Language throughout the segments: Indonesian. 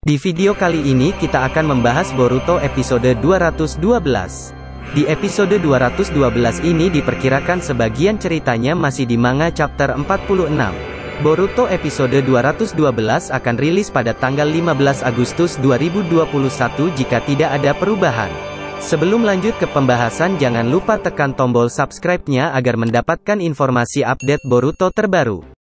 Di video kali ini kita akan membahas Boruto episode 212. Di episode 212 ini diperkirakan sebagian ceritanya masih di manga chapter 46. Boruto episode 212 akan rilis pada tanggal 15 Agustus 2021 jika tidak ada perubahan. Sebelum lanjut ke pembahasan, jangan lupa tekan tombol subscribe-nya agar mendapatkan informasi update Boruto terbaru.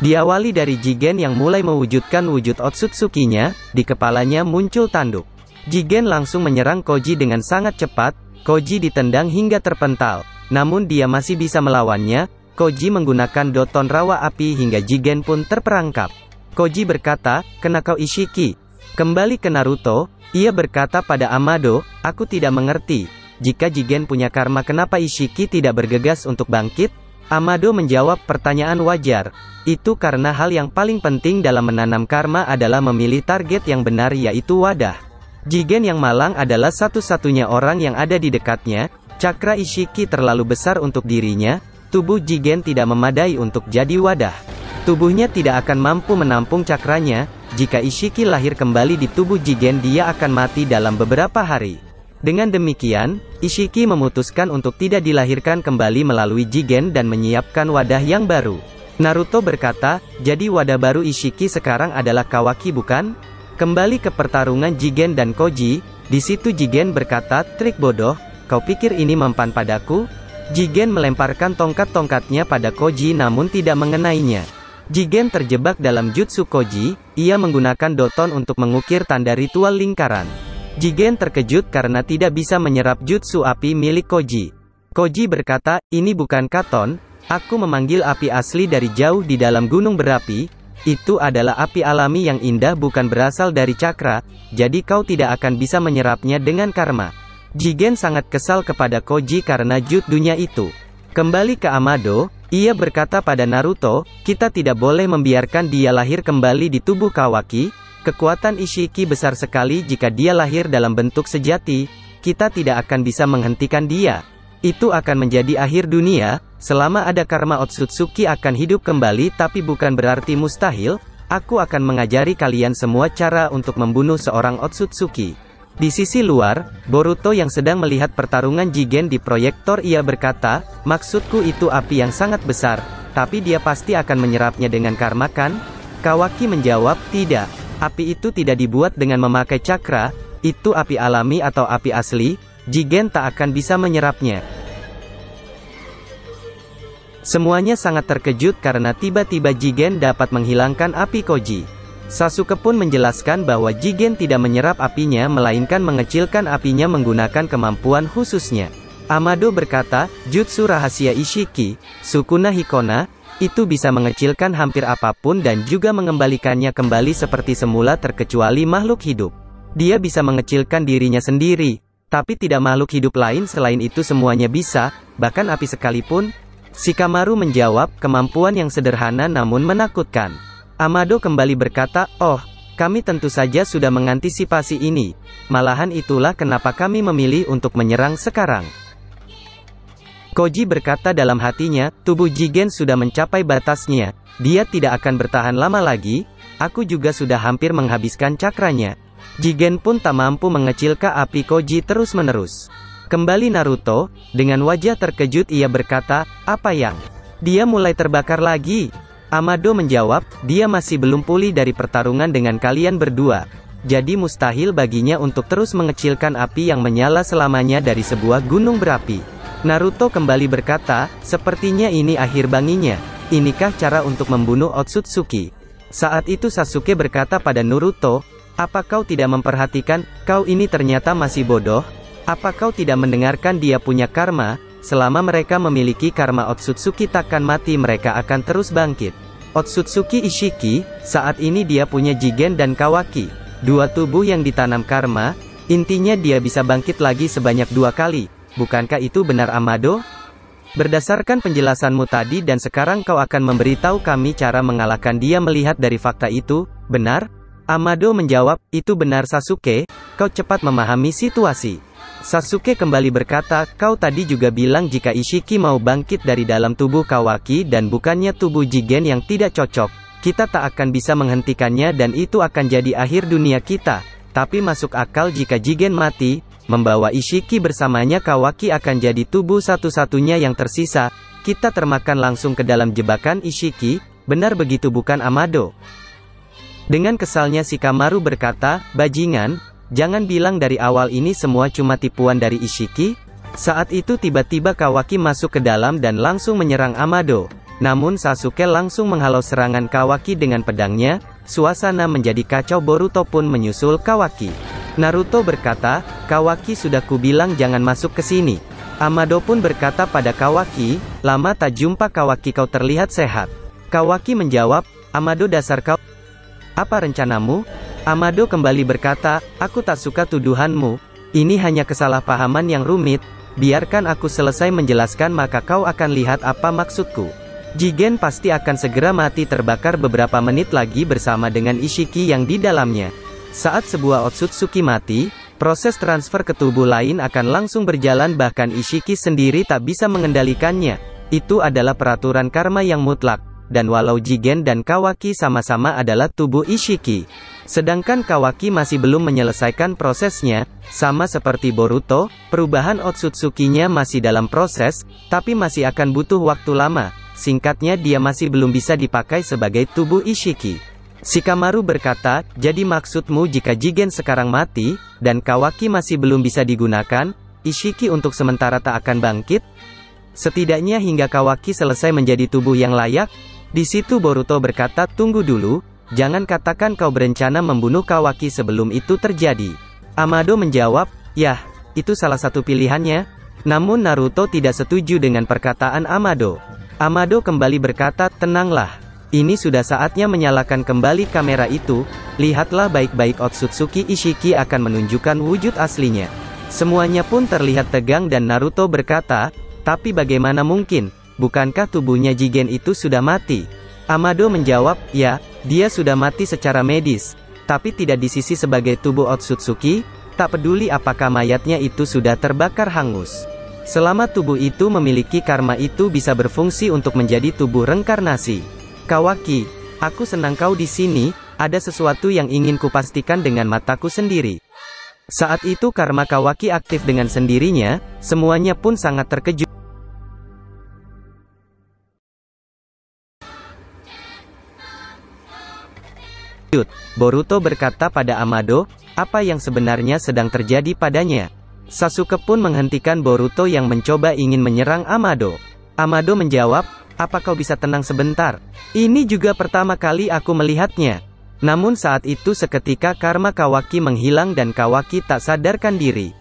Diawali dari Jigen yang mulai mewujudkan wujud Otsutsuki-nya, di kepalanya muncul tanduk. Jigen langsung menyerang Koji dengan sangat cepat. Koji ditendang hingga terpental, namun dia masih bisa melawannya. Koji menggunakan Doton Rawa Api hingga Jigen pun terperangkap. Koji berkata, "Kena kau Ishiki." Kembali ke Naruto, ia berkata pada Amado, "Aku tidak mengerti. Jika Jigen punya karma, kenapa Ishiki tidak bergegas untuk bangkit?" Amado menjawab, "Pertanyaan wajar. Itu karena hal yang paling penting dalam menanam karma adalah memilih target yang benar, yaitu wadah. Jigen yang malang adalah satu-satunya orang yang ada di dekatnya. Cakra Ishiki terlalu besar untuk dirinya. Tubuh Jigen tidak memadai untuk jadi wadah. Tubuhnya tidak akan mampu menampung cakranya. Jika Ishiki lahir kembali di tubuh Jigen, dia akan mati dalam beberapa hari." Dengan demikian, Ishiki memutuskan untuk tidak dilahirkan kembali melalui Jigen dan menyiapkan wadah yang baru. Naruto berkata, "Jadi wadah baru Ishiki sekarang adalah Kawaki, bukan?" Kembali ke pertarungan Jigen dan Koji. Di situ Jigen berkata, "Trik bodoh, kau pikir ini mempan padaku?" Jigen melemparkan tongkat-tongkatnya pada Koji namun tidak mengenainya. Jigen terjebak dalam jutsu Koji. Ia menggunakan Doton untuk mengukir tanda ritual lingkaran. Jigen terkejut karena tidak bisa menyerap jutsu api milik Koji. Koji berkata, "Ini bukan Katon. Aku memanggil api asli dari jauh di dalam gunung berapi. Itu adalah api alami yang indah, bukan berasal dari cakra, jadi kau tidak akan bisa menyerapnya dengan karma." Jigen sangat kesal kepada Koji karena jutsunya itu. Kembali ke Amado, ia berkata pada Naruto, "Kita tidak boleh membiarkan dia lahir kembali di tubuh Kawaki. Kekuatan Ishiki besar sekali. Jika dia lahir dalam bentuk sejati, kita tidak akan bisa menghentikan dia. Itu akan menjadi akhir dunia. Selama ada karma, Otsutsuki akan hidup kembali, tapi bukan berarti mustahil. Aku akan mengajari kalian semua cara untuk membunuh seorang Otsutsuki." Di sisi luar, Boruto yang sedang melihat pertarungan Jigen di proyektor, ia berkata, "Maksudku itu api yang sangat besar, tapi dia pasti akan menyerapnya dengan karma, kan?" Kawaki menjawab, "Tidak. Api itu tidak dibuat dengan memakai cakra. Itu api alami atau api asli. Jigen tak akan bisa menyerapnya." Semuanya sangat terkejut karena tiba-tiba Jigen dapat menghilangkan api Koji. Sasuke pun menjelaskan bahwa Jigen tidak menyerap apinya melainkan mengecilkan apinya menggunakan kemampuan khususnya. Amado berkata, "Jutsu rahasia Ishiki, Sukuna Hikona, itu bisa mengecilkan hampir apapun dan juga mengembalikannya kembali seperti semula terkecuali makhluk hidup. Dia bisa mengecilkan dirinya sendiri, tapi tidak makhluk hidup lain. Selain itu semuanya bisa, bahkan api sekalipun." Shikamaru menjawab, "Kemampuan yang sederhana namun menakutkan." Amado kembali berkata, "Oh, kami tentu saja sudah mengantisipasi ini. Malahan itulah kenapa kami memilih untuk menyerang sekarang." Koji berkata dalam hatinya, "Tubuh Jigen sudah mencapai batasnya. Dia tidak akan bertahan lama lagi. Aku juga sudah hampir menghabiskan cakranya." Jigen pun tak mampu mengecilkan api Koji terus-menerus. Kembali Naruto, dengan wajah terkejut ia berkata, "Apa yang?" "Dia mulai terbakar lagi." Amado menjawab, "Dia masih belum pulih dari pertarungan dengan kalian berdua. Jadi mustahil baginya untuk terus mengecilkan api yang menyala selamanya dari sebuah gunung berapi." Naruto kembali berkata, "Sepertinya ini akhir banginya. Inikah cara untuk membunuh Otsutsuki?" Saat itu Sasuke berkata pada Naruto, "Apa kau tidak memperhatikan? Kau ini ternyata masih bodoh. Apa kau tidak mendengarkan dia punya karma? Selama mereka memiliki karma, Otsutsuki takkan mati, mereka akan terus bangkit. Otsutsuki Ishiki, saat ini dia punya Jigen dan Kawaki. Dua tubuh yang ditanam karma. Intinya dia bisa bangkit lagi sebanyak 2 kali. Bukankah itu benar, Amado? Berdasarkan penjelasanmu tadi dan sekarang kau akan memberitahu kami cara mengalahkan dia melihat dari fakta itu, benar?" Amado menjawab, "Itu benar Sasuke, kau cepat memahami situasi." Sasuke kembali berkata, "Kau tadi juga bilang jika Ishiki mau bangkit dari dalam tubuh Kawaki dan bukannya tubuh Jigen yang tidak cocok. Kita tak akan bisa menghentikannya dan itu akan jadi akhir dunia kita. Tapi masuk akal jika Jigen mati, membawa Ishiki bersamanya Kawaki akan jadi tubuh satu-satunya yang tersisa. Kita termakan langsung ke dalam jebakan Ishiki, benar begitu bukan Amado? Dengan kesalnya Shikamaru berkata, bajingan, jangan bilang dari awal ini semua cuma tipuan dari Ishiki. Saat itu tiba-tiba Kawaki masuk ke dalam dan langsung menyerang Amado. Namun Sasuke langsung menghalau serangan Kawaki dengan pedangnya. Suasana menjadi kacau. Boruto pun menyusul Kawaki. Naruto berkata, Kawaki sudah kubilang jangan masuk ke sini. Amado pun berkata pada Kawaki, lama tak jumpa Kawaki, kau terlihat sehat. Kawaki menjawab, Amado dasar kau. Apa rencanamu? Amado kembali berkata, aku tak suka tuduhanmu. Ini hanya kesalahpahaman yang rumit. Biarkan aku selesai menjelaskan maka kau akan lihat apa maksudku. Jigen pasti akan segera mati terbakar beberapa menit lagi bersama dengan Ishiki yang di dalamnya. Saat sebuah Otsutsuki mati, proses transfer ke tubuh lain akan langsung berjalan bahkan Ishiki sendiri tak bisa mengendalikannya. Itu adalah peraturan karma yang mutlak. Dan walau Jigen dan Kawaki sama-sama adalah tubuh Ishiki, sedangkan Kawaki masih belum menyelesaikan prosesnya, sama seperti Boruto, perubahan Otsutsuki-nya masih dalam proses, tapi masih akan butuh waktu lama. Singkatnya dia masih belum bisa dipakai sebagai tubuh Ishiki. Shikamaru berkata, jadi maksudmu jika Jigen sekarang mati, dan Kawaki masih belum bisa digunakan, Ishiki untuk sementara tak akan bangkit? Setidaknya hingga Kawaki selesai menjadi tubuh yang layak? Di situ Boruto berkata, tunggu dulu, jangan katakan kau berencana membunuh Kawaki sebelum itu terjadi. Amado menjawab, yah, itu salah satu pilihannya. Namun Naruto tidak setuju dengan perkataan Amado. Amado kembali berkata, tenanglah. Ini sudah saatnya menyalakan kembali kamera itu. Lihatlah baik-baik Otsutsuki Ishiki akan menunjukkan wujud aslinya. Semuanya pun terlihat tegang dan Naruto berkata, tapi bagaimana mungkin? Bukankah tubuhnya Jigen itu sudah mati? Amado menjawab, ya, dia sudah mati secara medis. Tapi tidak di sisi sebagai tubuh Otsutsuki, tak peduli apakah mayatnya itu sudah terbakar hangus. Selama tubuh itu memiliki karma itu bisa berfungsi untuk menjadi tubuh reinkarnasi. Kawaki, aku senang kau di sini, ada sesuatu yang ingin kupastikan dengan mataku sendiri. Saat itu karma Kawaki aktif dengan sendirinya, semuanya pun sangat terkejut. Boruto berkata pada Amado, apa yang sebenarnya sedang terjadi padanya? Sasuke pun menghentikan Boruto yang mencoba ingin menyerang Amado. Amado menjawab, apa kau bisa tenang sebentar? Ini juga pertama kali aku melihatnya. Namun saat itu seketika karma Kawaki menghilang dan Kawaki tak sadarkan diri.